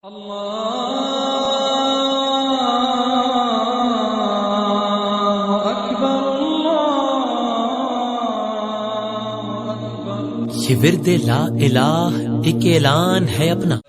अल्लाह अकबर अल्लाह अकबर। ये विर्द ला इलाह एक ऐलान है अपना।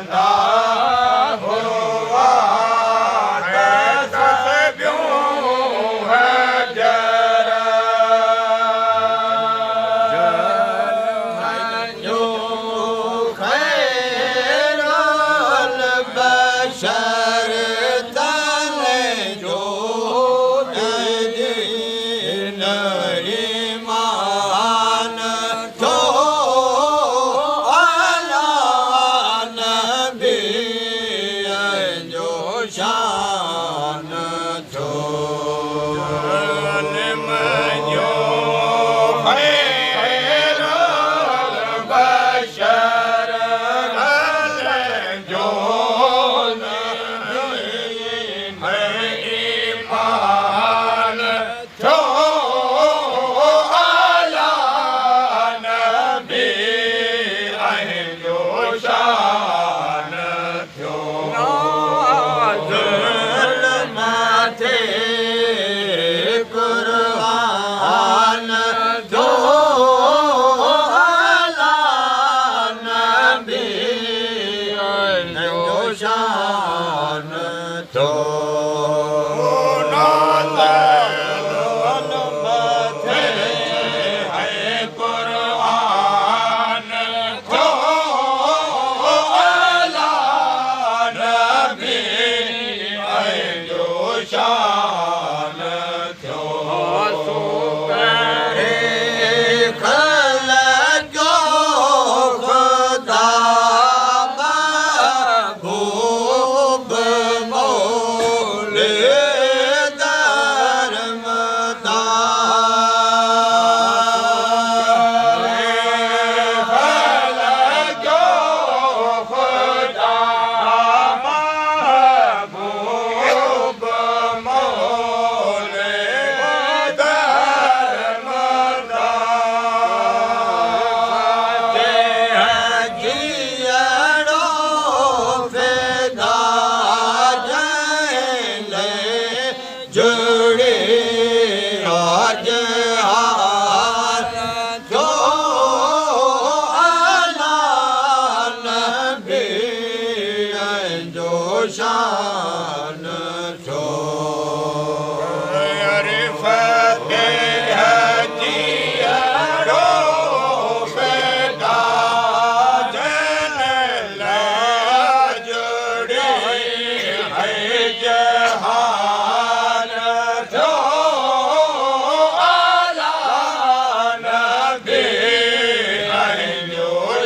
Da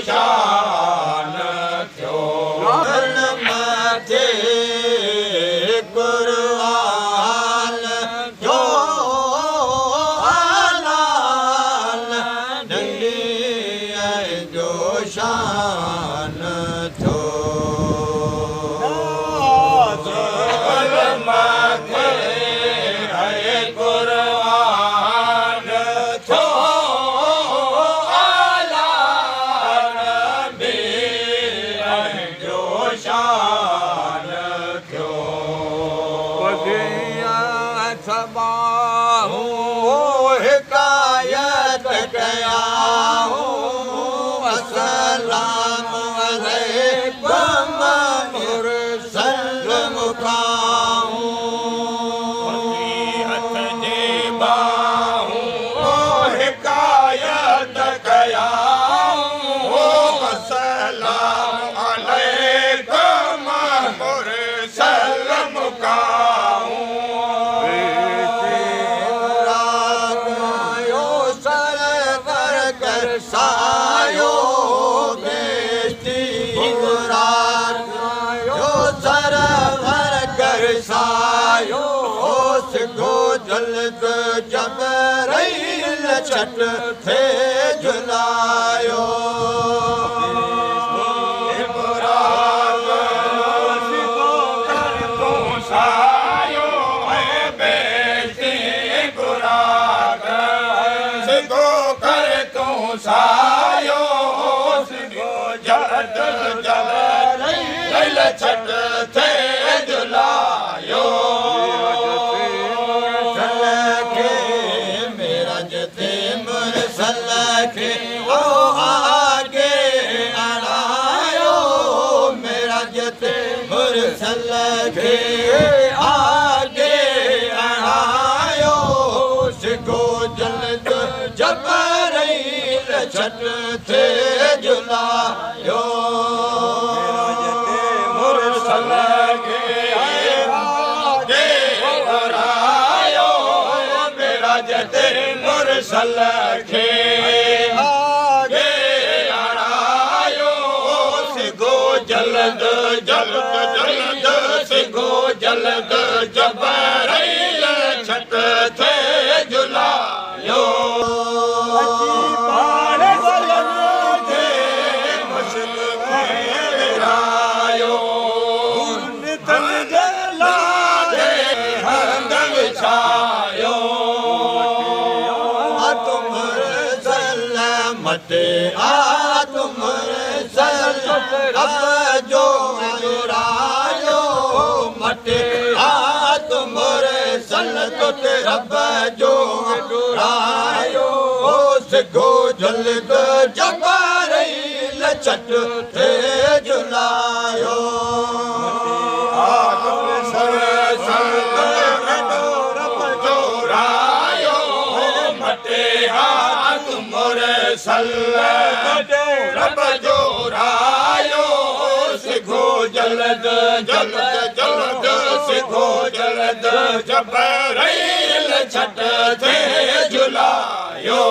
शान थियो मथे कुर्बान थियो लाल नंढी जो शान थियो मथे कुर्बान थियो शान थियो सबाहू हिकायत कया असलाम अलैकुम मुरसल मुकाऊ हथ जे बाहू हिकायत कया असलाम अलैकुम मुरसल मुकाऊ सायो बेटी यो सरवर कर सायो सिगो जल्द जबरैल छट थे जुलायो सायो बेटी सिगो कर तू सायो सिगो जल्द जबरैल छट थे जुलायो सलखे मेरा जते मुरसल के ओ आगे आयो मेरा जते मुरसल के आगे आयो सिगो जल्द जबरैल छट थे जुलायो मुरसल के आगे आयो मेरा जते मुरसल के आगे आयो सिगो जल्द सिगो जल्द जबरैल छट थे जुलायो मते तुम जो रायो मटे तुम सल तो रब जो रायो सिगो जल्द जबरैल छट थे जुलायो रब जो रायो सिगो जल्द सिगो जल्द जबरैल छट थे जुलायो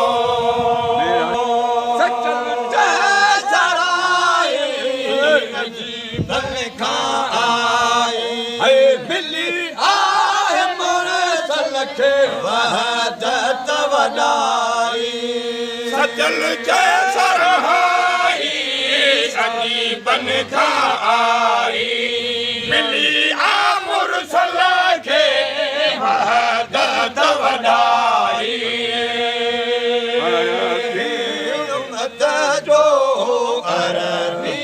वहदत वडाई सजल जैसा रहाई सजी बन खा आई मिली आमुर सलखे वहदत वडाई उम्मत जो अरबी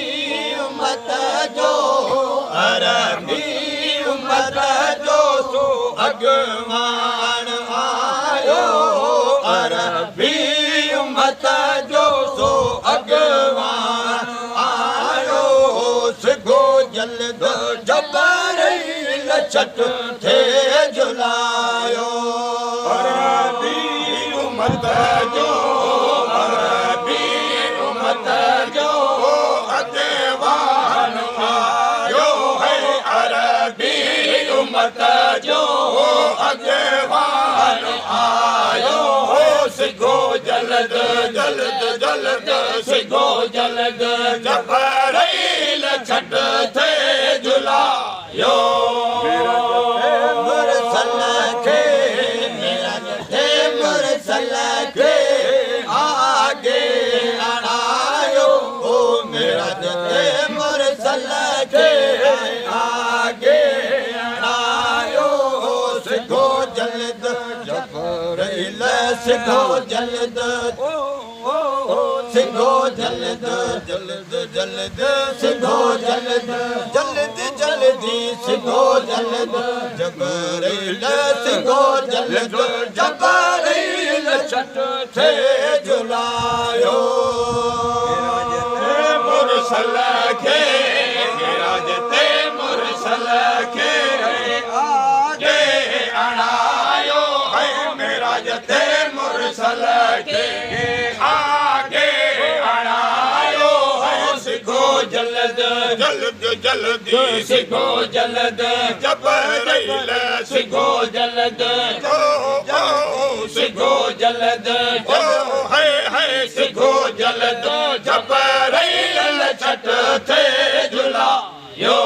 उम्मत जो अरबी उम्मत जो सो अगवान आयो अरबी उम्मत जो सो अगवान आयो सिगो जल्द जबरैल छट थे जुलायो अरबी उम्मत जो अरबी उम्मत जो अगवान आयो है अरबी उम्मत जो अगवान आयो हो सिगो जल्द जल्द जल्द जल्द सिखो जल्द जबरील छट थे झुलायो मुरसल खे मुरसल खे आगे अणायो मेरा मुरसल खे आगे अणायो सिखो जल्द जबरील सिखो जल्द सिखो जल्द जल्द जल्द सिखो जल्द जल्द जल्दी सिखो जल्द जबरील सिखो जल्द जबरील छट थे झुलायो मुरसल खे राजते मुरसल खे आगे अणायो है मेरा जते मुरसल खे आगे अणायो है सिखो जल्द जल्द जल्दी सिखो जल्द जबरील सिखो जल्द सिखो जल्द है सिखो जल्द जबरील छट थे झुलायो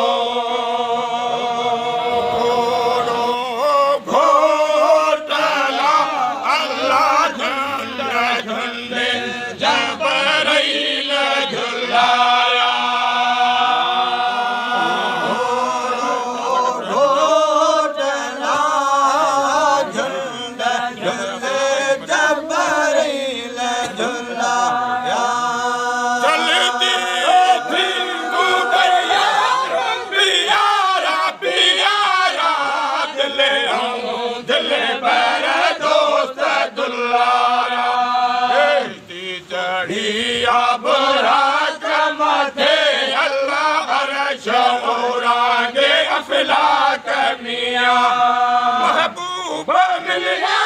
महबूब मिलिया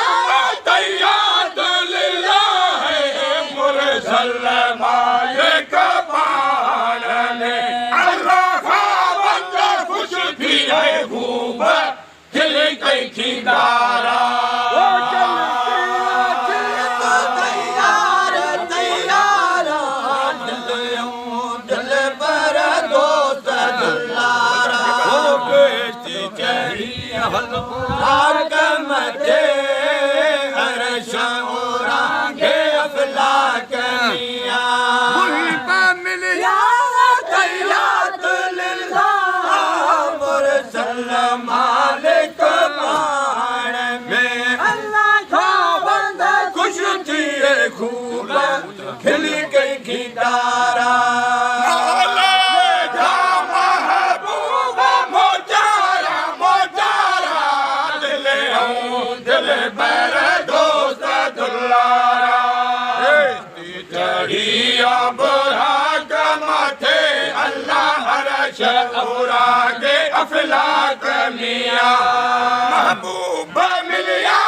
तैयार लिल्लाह मुरसल मालिक पान में अल्लाह का बंदा खुश भी है खूब खिल गई खिदारा मथे अरश ओरांगे अफलाक मियां मिलिया तैयार लिल्लाह मुरसल मालिक पान में अल्लाह का बंदा खुश थी खूब खिल गई खिदारा औरागे अफलाक मियां महबूब मिलिया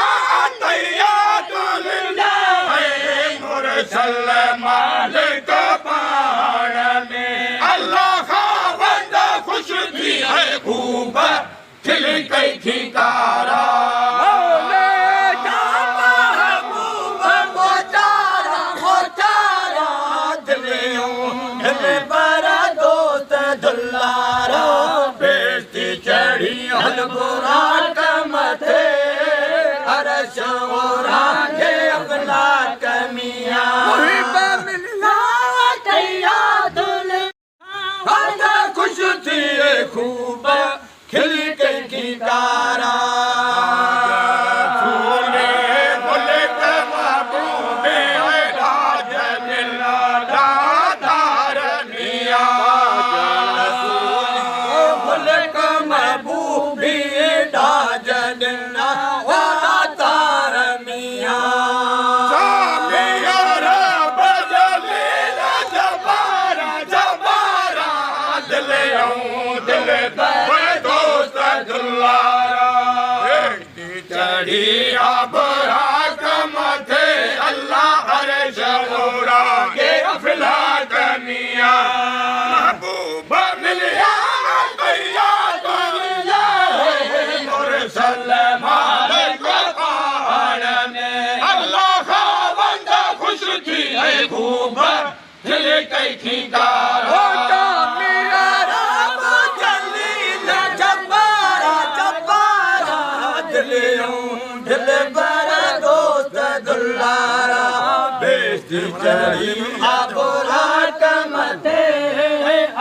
तैयार लिल्लाह मुरसल मालिक पान में अल्लाह का बंदा खुश भी है खूब खिल गई खिदारा बुराक मथे अरश ओरांगे अफलाक मियां मिलिया तैयार बंदा खुश थी खूब खिल गई खिदारा दिल दोस्त दुल्ला महबूब दिल कई खिकारा मेरा रब जलील जब्बारा जब्बारा दिल बरा दोस्त दुलारा बेस्ती चढ़ी आबोरा कमते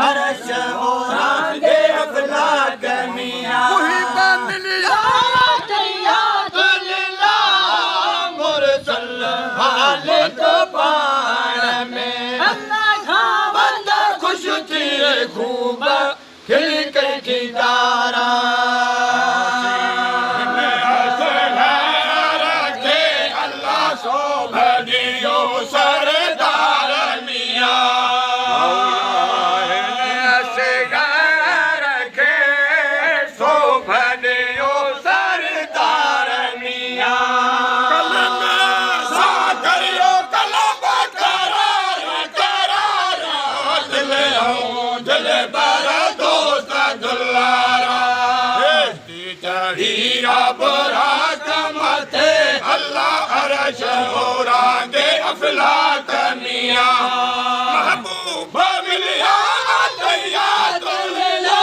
अरश ओरांगे अफलाक मियां मुहिबा मिलिया तैयातुल्ला मुरसल हालिक पाण में अल्लाह का बंदा खुश थी खूब खिल के खिकारा शोरांगे अफलाक मियां महबूब मिलिया तैयातुल्ला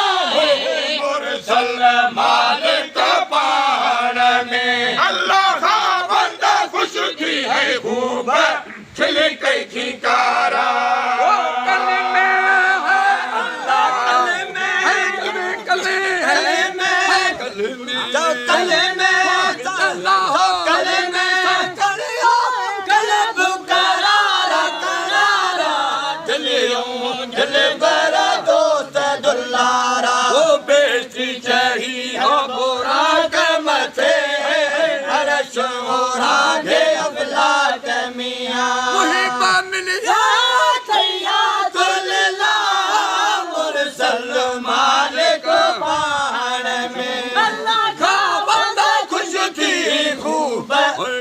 मुरसल मालिक पान में अल्लाह का बंदा खुश थी है खूब खिल के खिकारा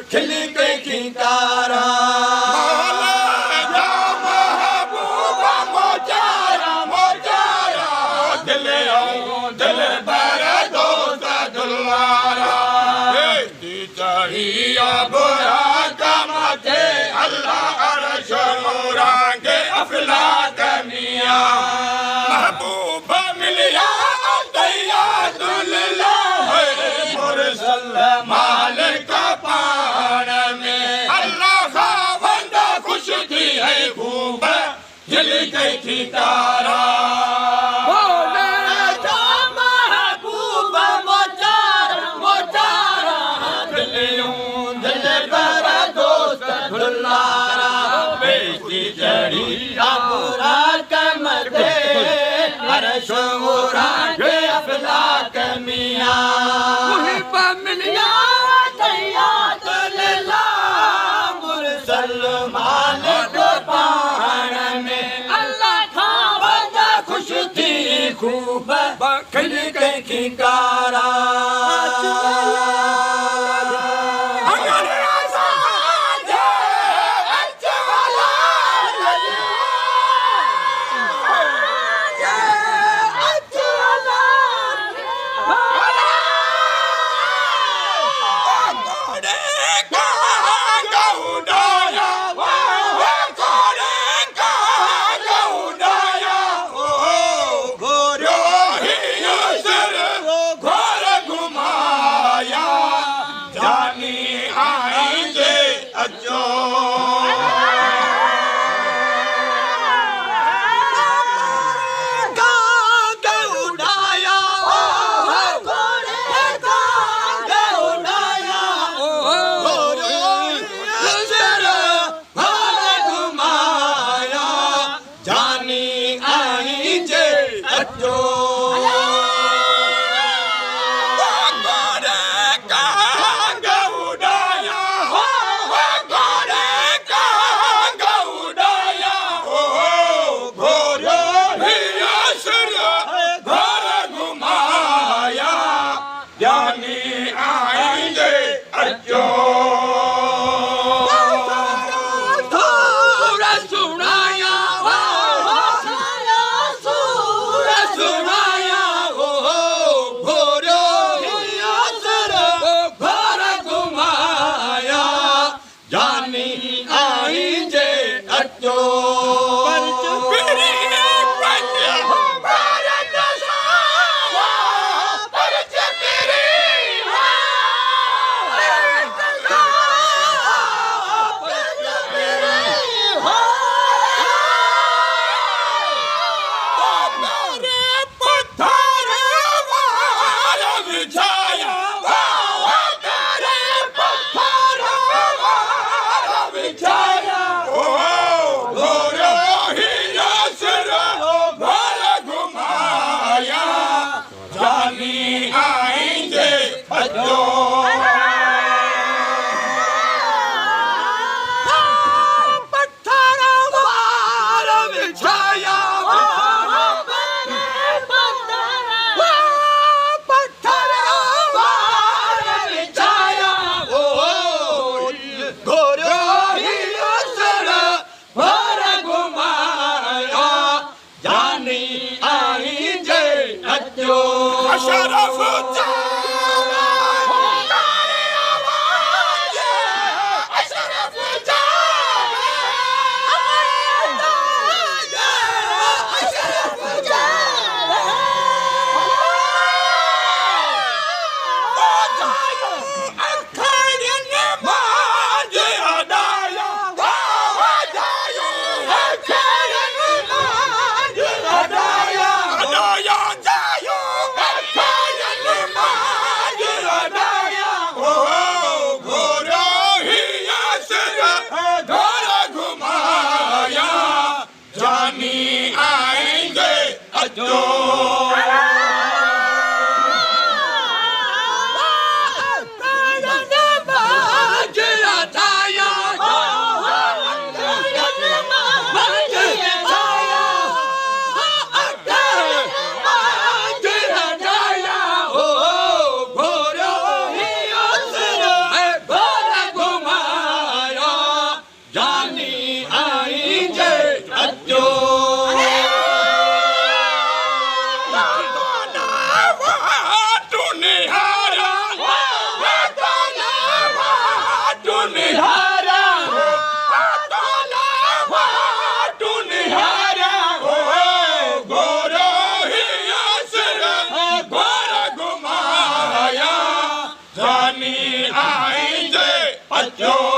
खिल के खिकारा महबूब मोचारा मोचारा दिल बरा दोस्त दुलारा चढ़िया बुरा कमते अल्लाह अरश ओरांगे अफलाक मियां महबूब मिलिया तैयातुल्ला मुरसल मालिक पान में अल्लाह का बंदा खुश थी है खूब दिल के खिकारा महबूब मोचारा मोचारा दिल बरा दोस्त दुलारा बेस्ती चढ़ी बुरा कमते अरश ओरांगे अफलाक मियां मुहिबा मिलिया तैयातुल्ला मुरसल मालिक पान में अल्लाह का बंदा खुश थी खूब खिल के खिकारा सुना शरफ Yo!